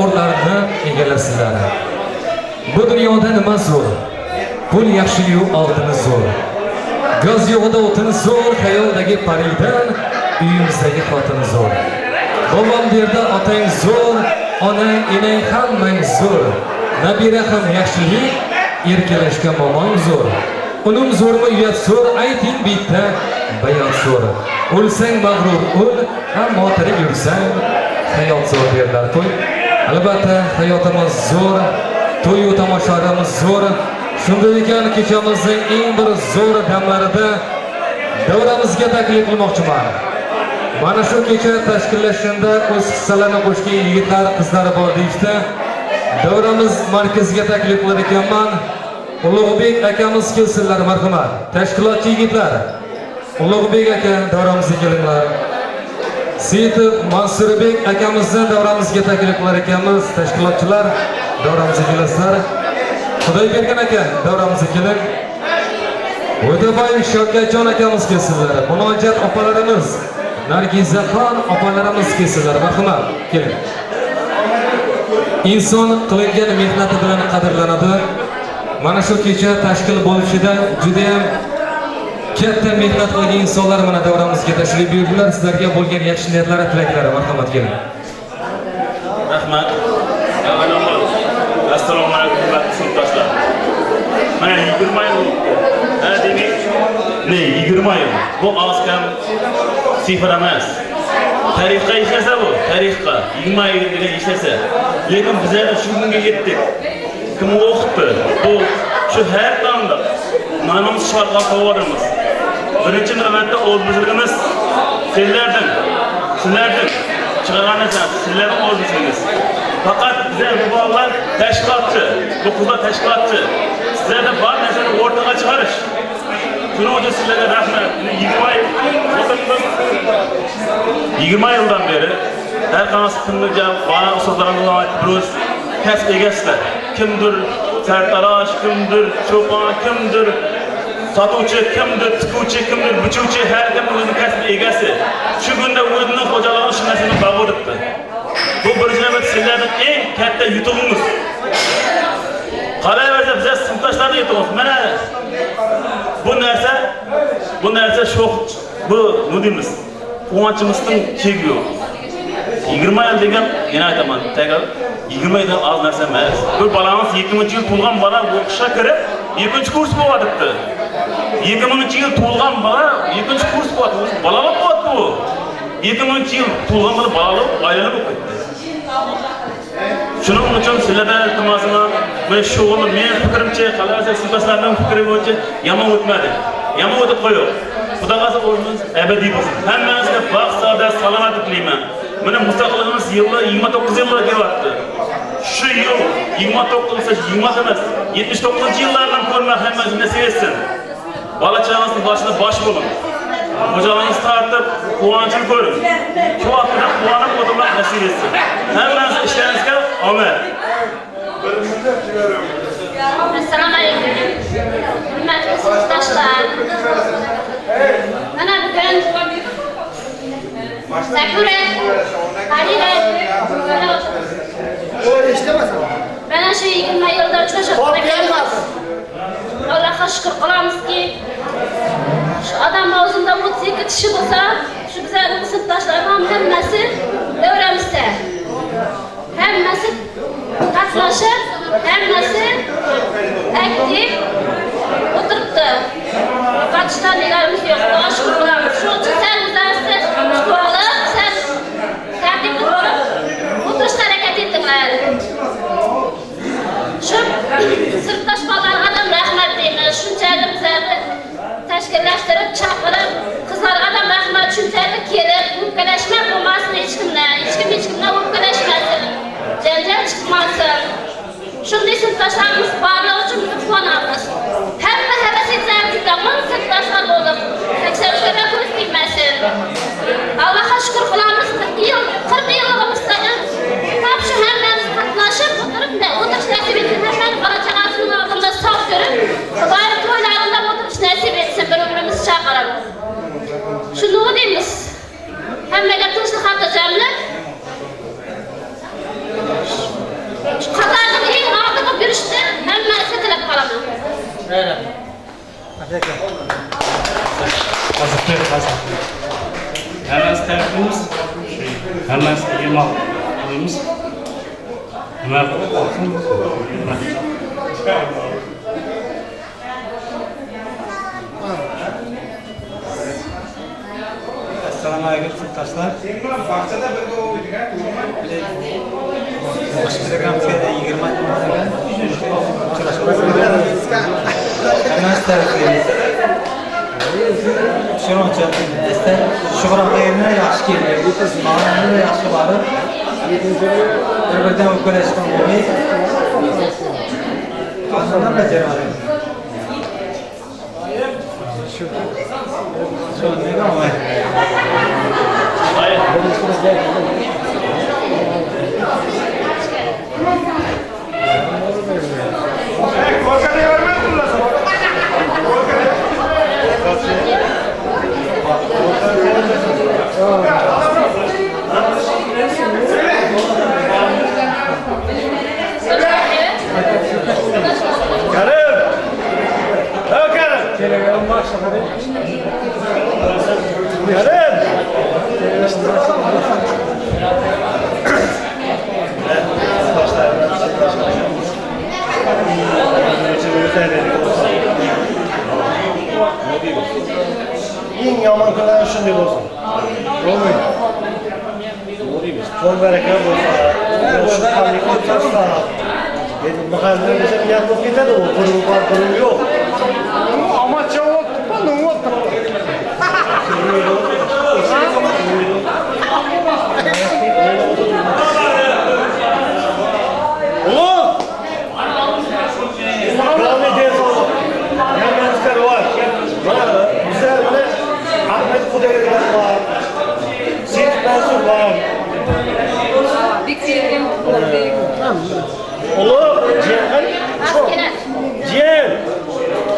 o'rnlarini egallasizlar. Bu dunyoda nima zo'r? Pul yaxshi-yu oltini zo'r. Gaz yo'g'ida o'tin zo'r, xayoldagi paridan uyimizdagi xotin zo'r. Bobom derdi otang zo'r, onang, enang hammang zo'r. Nabira ham yaxshilik, erkalashga momong zo'r. Unum zo'rmi uyat zo'r, ayting bitta bayon zo'r. O'lsang mag'rur o'l, ammo tirik yursang hayot zo'r derlar. To'y albatta hayotimiz zo'r, to'y tomoshalarimiz zo'r. Shunday ekan kechamizning eng bir zo'r damlarida davramizga taklif qilmoqchiman. Mana shu kecha tashkillashganda o'z hissalarini qo'shgan yigitlar, qizlar bor deyishdi. Davramiz markaziga taklif qilar ekanman. Ulug'bek akamiz kelsinlar, marhamat. Tashkilotchi yigitlar. Ulug'bek aka davramizga kelinglar. Seyitov Mansurbek akamizni davramizga taklif qilar ekanmiz. Tashkilotchilar davramizga kelasizlar. Xudoybergan aka davramizga keling. O'ydaboyev Shavkatjon akamiz kelsinlar. Munojat opalarimiz, Nargizaxon opalarimiz kelsinlar. Marhamat, keling. Inson qilingan mehnati bilan qadrlanadi. Mana shu kecha tashkil bo'lishida juda ham katta mehnat qilgan insonlar mana davramizga tashrif buyurdilar. Sizlarga bo'lgan yaxshi niyatlar, tilaklari marhamat keling. Rahmat. Assalomu alaykum sinfdoshlar. Mana 20 yil demak, ne 20 yil. Bu ozkam sifr emas. Tarixga ishlasa bu, tarixga 20 yil degan ishlasa. Lekin bizlar shu kunga yetdik. Kim o'qitdi? Bu shu har damda ma'lum shartlar to'g'rimiz. Birinchi navbatda o'zimizligimiz sizlardan chiqargan narsa sizlarning o'zingizligingiz. Faqat bizlar bu bolalar tashkilotchi, bu qizlar tashkilotchi. Sizlarda bor narsani o'rtaga chiqarish. Shuning uchun sizlarga rahmat. 20 yildan beri har qanday kunga bana ustozlarimiz aytib turibmiz. Kasb egasizlar. Kimdir sartarosh, kimdir cho'pon, kimdir sotuvchi, kimdir tikuvchi, kimdir bichuvchi, har kim o'zining kasb egasi. Shu kunda o'zining xo'jaligini shu narsani bag'o'ribdi. Bu birinchi navbatda sizlarning eng katta yutug'ingiz. Qaraversa biz sinfdoshlarning yutug'imiz. Mana bu narsa sho'x, bu nima deymiz? Quvonchimizning chegi yo'q. 20 yil degan, yana aytaman, tekrar 20 yildan oz narsa emas. Bir balamiz 2000-yil tug'ilgan bola o'qishga kirib, 2-kurs bo'lyapti. 2000-yil tug'ilgan bola 2-kurs bo'lyapti. Bolalar bo'lyapti bu. 2000-yil tug'ilgan bola bolalar aylanib o'qiydi. Shuning uchun sizlardan iltimosim, men shug'ulni men fikrimcha, qalaversa sinfdoshlarning fikri bo'yicha yomon o'tmadi. Yomon o'tib qo'yib. Xudo xohlasa o'zimiz abadiy bo'lsin. Hammamizga baxt, saodat, salomatlik tilayman. Mana mustaqilligimiz yili 29 yilga kelyapti. Shu yil 29 20 emas, 79-yillardan ko'rma hammasi nasib etsin. Bola-chaqangizning boshida bosh bo'ling. Xo'jalingiz tartib, quvonchini ko'ring. Shu vaqtda quvonib o'tirmoq nasib etsin. Hammasi ishlaringizga omad. Assalomu alaykum. Hurmatli sinfdoshlar. Mana bugun Sakura, Halila, mana shu 20 yilda uchrashib qolganmiz. Allohga shukr qilamizki, shu odam og'zida 32 kishi bo'lsa, shu bizlarning sinfdoshlar ham hammasi davramizda. Hammasi qatnashib, hammasi aktiv o'tiribdi. Qatnashlarimiz yo'q, Allohga shukr qilamiz. Shu uchun sal o'zlarsiz qolib, sal tartibli bo'lib o'tirishga harakat etdinglar. Shu sinfdosh bolalarga ham rahmat deyman. Shunchalik bizlarni tashkillashtirib, chaqirib, qizlarga ham rahmat, shunchalik kelib, o'pkalashma bo'lmasin hech kimdan o'pkalashmasin. Janjal chiqmasin. Shunday sinfdoshlarimiz borligi uchun biz quvonamiz. Hamma havas etsangiz, sinfdoshlar bo'lib, 80 Hammasi tarifimiz, hammasi yemoq qilamiz. Nima qilsin? Assalomu alaykum sinfdoshlar. Bog'chada birga o'ynagan. Instagramga 20 martadan uchrashamiz. Hammasi tarafimiz. Shuncha shuhratlarni yaxshi keldi. Ma'nolarni yaxshi borib, bir-biridan o'qilashgan bo'lmay. Qanday bajaradi? Shu nega olmaydi? Eng yomon kunlar shunday bo'lsin. Bo'lmaydi. Qo'l baraka bo'lsa, shu qanday qilsa, endi mahalla bo'lsa niyat bo'lib ketadi, u quruq yo'q. Ammo javob nima o'tirdi?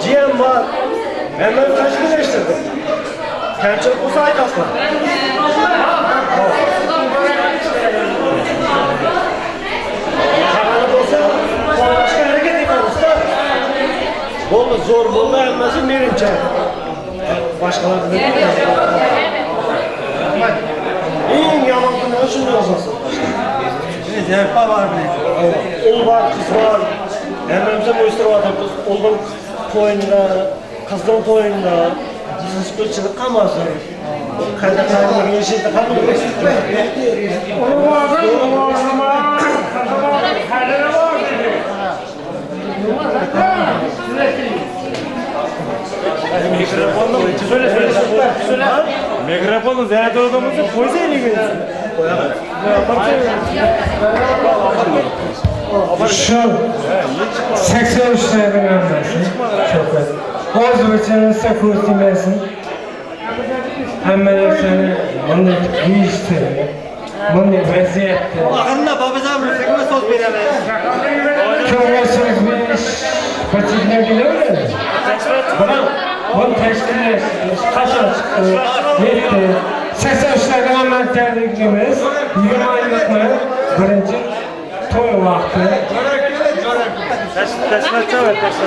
Ciğer var. Hemen teşkilleştirdik. Kençilik olsa aytasın. Karanlık olsa başka hareket ediyoruz da. Bolu zor bolu elmesi merinçe. Başkalarını da en yaman günler şunu yazasın. Zevpa var mı? Ol var, kız var. Hemimize muhistiri var. Olun toyunda, kızın toyunda. Kızılçılık kalmasın. Kaynaklarının yeşilde kalmasın. Onu vardı, onu vardı ama. Her var. Mikrofonla söyle. Mikrofonu ziyade odamızı koysa elini. Şu 83'lerin ömresi çok az. Özbekçanın sekurti mesin. Hemen seni bunu değiştirir. Bunu vaziyette. Akında babacığım rüfekime söz veremeyiz. Kömür söz bir patikler biliyor musun? Bunu teşkil kaça çıktı, yetti. 83'lerin hemen terliklimiz. 20 aylıklı birinci toy vakti.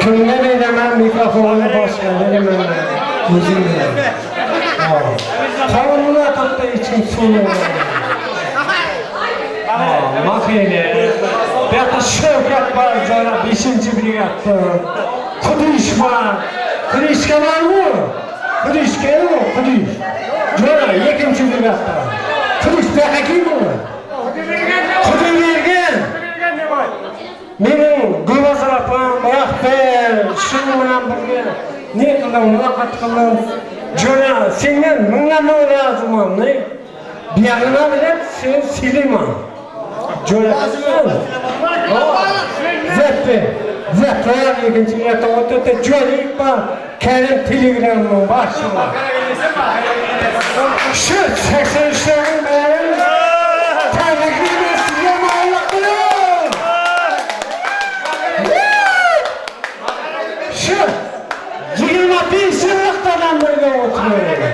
Kimden edemem mikrofonu başka edemem. Müziğimle. Kavununa tuttu için sulu. Makine. Belki Şevket var cana 5. brigatta. Kudiş var. Kudişke var mı? Kudişke mi? Kudiş. Cana 2. brigatta. Kudiş belki mi? Kudivergen. Mening Gulbazorapam, Rahbar, shu bilan birga ne qildim, muloqot qildim. Jo'ra, sendan mingdan noroziman, ne? Buyog'ini bilib, sen silayman. Jo'ra, Zepper, ikinchi erta jo'rayib bor. Karim Telegramning boshida. Shu 83'lerin bari tabriklayman sizga ma'lum qiling. Şu 25 yıllık adamlarla oturuyor.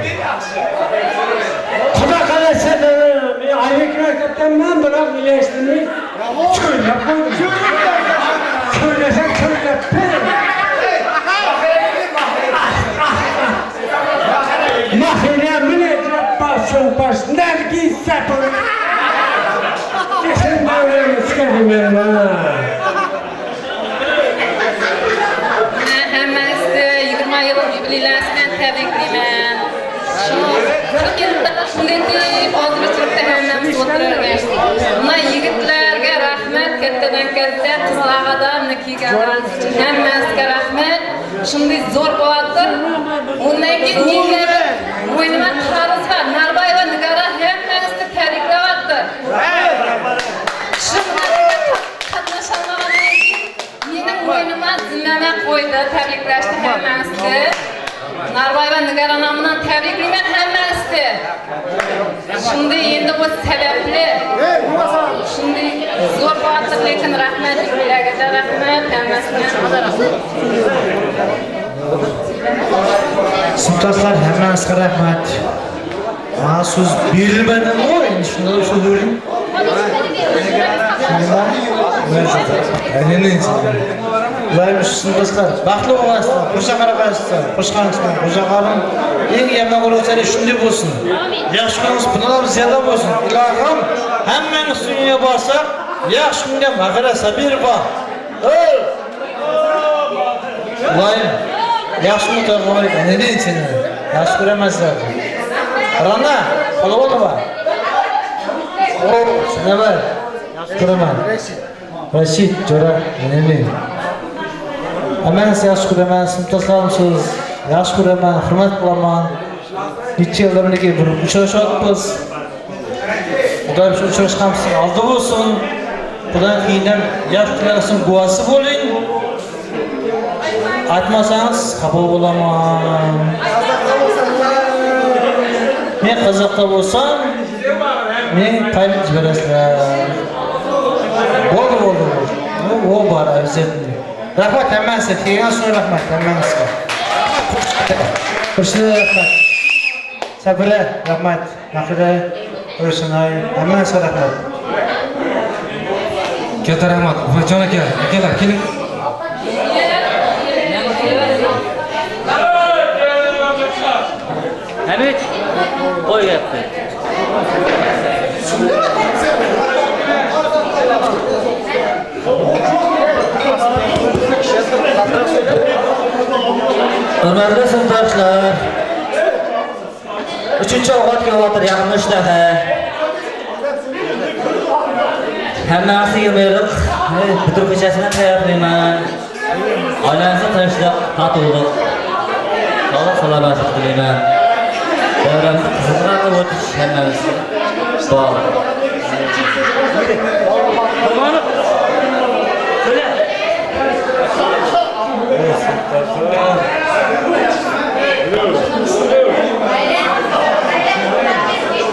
Kuda kalırsa da aylık rakipten ben bırak iyileştirmeyi şöyle yapalım. Söylesen söyle. Şuntaş Nergis Sapır. Kesin böyle çıkarım ha. Hammangizga 20 yil yubileylarsidan tabriklayman. Shu 40 yilda shunday deb ozurchilikda hammamiz o'tirargan. Mana yigitlarga rahmat, kattadan katta qizlarga nikahlarimiz uchun hammasiga rahmat. Shunday zo'r bo'ladir. Undan keyin yengari o'yinima qarz va Narbayeva Nigara hammangizni tabriklayapti. Mening o'yinimga zimmama qo'ydi, tabriklashdi hammangizni. Narbayeva Nigara nomidan tabriklayman hammangizni. Shunday endi bu sababli. Shunday zo'r bo'ladir, lekin rahmat ularga rahmat hammasiga. Sinfdoshlar hammasiga rahmat. Mana so'z berilmadimi? Endi shunday so'zlayvering. Ularimiz sinfdoshlar baxtli bo'lasizlar, qo'sha qaraqaysizlar, qo'shqansizlar, qo'sha qarim. Eng yomon bo'lsa shunday bo'lsin. Yaxshi kunimiz bundan ziyoda bo'lsin. Ilohim hammangiz dunyoga borsak, yaxshi kunga mag'firat sabir bor. Ulayim. Yaxshi mutaqobil, ne deydi seni? Yaxshi ko'ramasizlar. Rana, qo'li bo'ldimi? Sana var. Yaxshi ko'raman. Rashid, Jo'ra, nima deydi? Hammasi yaxshi ko'raman, sinfdoshlarimsiz. Yaxshi ko'raman, hurmat qilaman. Necha yildan keyin bir uchrashyapmiz. Xudoy shu uchrashganimiz oldi bo'lsin. Xudodan keyindan yaxshilarning guvohi bo'ling. Aytmasangiz qabul bo'laman. Men qiziqda bo'lsam, men qaytib berasizlar. Bo'ldi. O bor azizim. Rahmat hammasiga, kelgan so'ng rahmat hammasiga. Xushli rahmat. Sabira rahmat. Naqira O'rsanay hammasiga rahmat. Katta rahmat. Umarjon aka, akalar keling. Hamid, qo'yapti. Hurmatli sinfdoshlar, 3-ovqatga o'tir yaqinlashdi. Hammasiga meriq, bitiruv kechasidan tayyorlayman. Oilangizni tinchlik, totuvlik, sog'lik salomatlik tilayman. Davrangizni qizg'in o'tish hammamiz bor.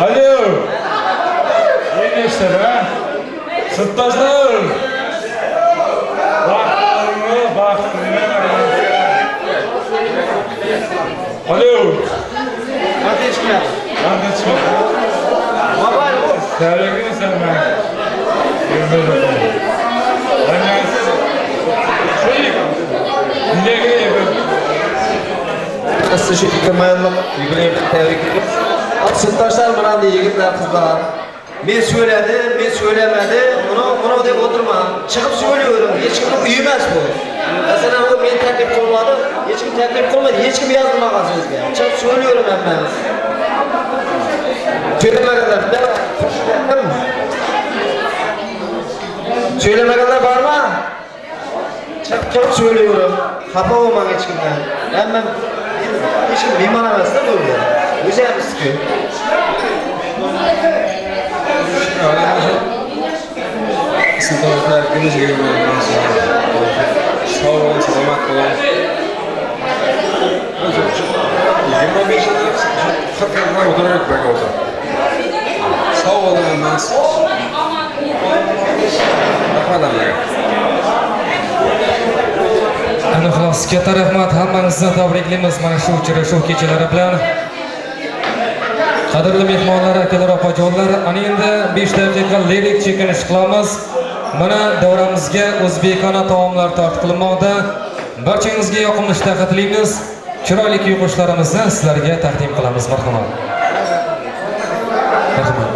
Alo. Neyse be. Sinfdoshlar. Baxtli. Alo. Matechka. Mobil. Tabriklayman seni. Siz mayonliq yubileyim tabriklayman. Sinfdoshlar mana yigitlar, qizlar. Men söylemedim. Bunu deb o'tirma. Chiqib söylüyorum. Hech kimning uyi emas bu. Masalan, bu men taklif qilmadim. Hech kim taklif qilmadi. Hech kim yozmagan sizga. Chiqib söylüyorum hammamiz. Söylemeganlar bormi? Chiqib söylüyorum. Xafa bo'lmang hech kimdan. Hammam hech kim mehmon emasda bu yerda. O'zimizku. Sinfdoshlar günüzga yurmangiz. Sog' bo'ling, salomat bo'ling. 25 yil xatlardan o'tirib bo'ldi. Sog' bo'ling emas. Rahmatlar. Ana xolos, katta rahmat, hammangizni tabriklaymiz mana shu uchrashuv kechalari bilan. Qadrli mehmonlar, akalar, opajonlar, ana endi 5 daqiqa lirik chekinish qilamiz. Mana davramizga o'zbekona taomlar tortilmoqda. Barchangizga yoqimli ishtaha tilaymiz. Chiroyli kuy qo'shiqlarimizni sizlarga taqdim qilamiz, marhamat. Rahmat.